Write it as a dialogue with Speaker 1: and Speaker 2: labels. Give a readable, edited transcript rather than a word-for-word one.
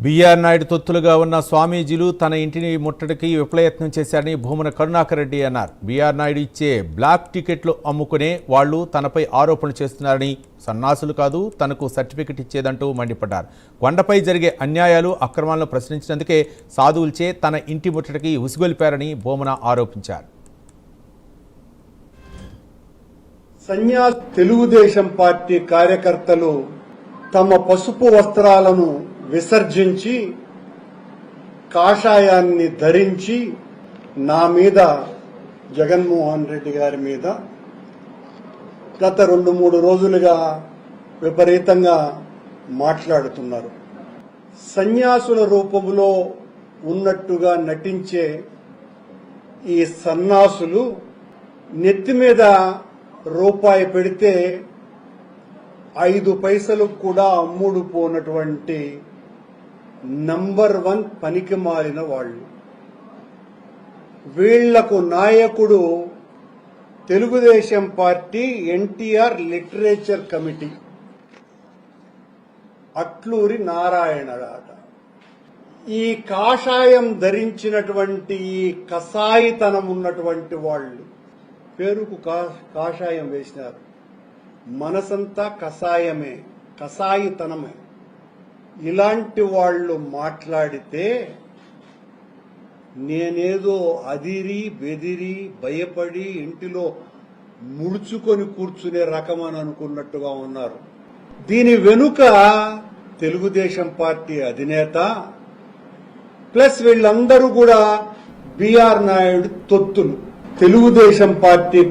Speaker 1: BR Naidu తొత్తులుగా ఉన్న స్వామీజీలు తన ఇంటిని ముట్టడికి విఫలయత్నం చేశారని భూమన కరుణాకర్ రెడ్డి అన్నారు. బీఆర్ నాయుడు ఇచ్చే బ్లాక్ టికెట్లు అమ్ముకునే వాళ్లు తనపై ఆరోపణలు చేస్తున్నారని, సన్నాసులు కాదు తనకు సర్టిఫికెట్ ఇచ్చేదంటూ మండిపడ్డారు. కొండపై జరిగే అన్యాయాలు అక్రమాలను ప్రశ్నించినందుకే సాధువులచే తన ఇంటి ముట్టడికి ఉసిగొల్పారని భూమన ఆరోపించారు.
Speaker 2: సన్యాస్ తెలుగుదేశం పార్టీ కార్యకర్తలు తమ పసుపు వస్త్రాలను విసర్జించి కాషాయాన్ని ధరించి నా మీద, జగన్మోహన్ రెడ్డి గారి మీద గత 2-3 రోజులుగా విపరీతంగా మాట్లాడుతున్నారు. సన్యాసుల రూపంలో ఉన్నట్టుగా నటించే ఈ సన్నాసులు నెత్తి మీద రూపాయి పెడితే 5 పైసలకు కూడా అమ్ముడు పోనటువంటి నంబర్ 1 పనికి మారిన వాళ్ళు. వీళ్లకు నాయకుడు Telugu Desam party NTR literature committee Atluri నారాయణరాట. ఈ కాషాయం ధరించినటువంటి ఈ కసాయితనం ఉన్నటువంటి వాళ్ళు, పేరుకు కాషాయం వేసినారు, మనసంతా కసాయమే, కసాయితనమే. ఇలాంటి వాళ్ళు మాట్లాడితే నేనేదో అదిరి బెదిరి భయపడి ఇంటిలో ముడుచుకొని కూర్చునే రకమని అనుకున్నట్టుగా ఉన్నారు. దీని వెనుక తెలుగుదేశం పార్టీ అధినేత ప్లస్ వీళ్ళందరూ కూడా బీఆర్ నాయుడు తొత్తులు. తెలుగుదేశం పార్టీ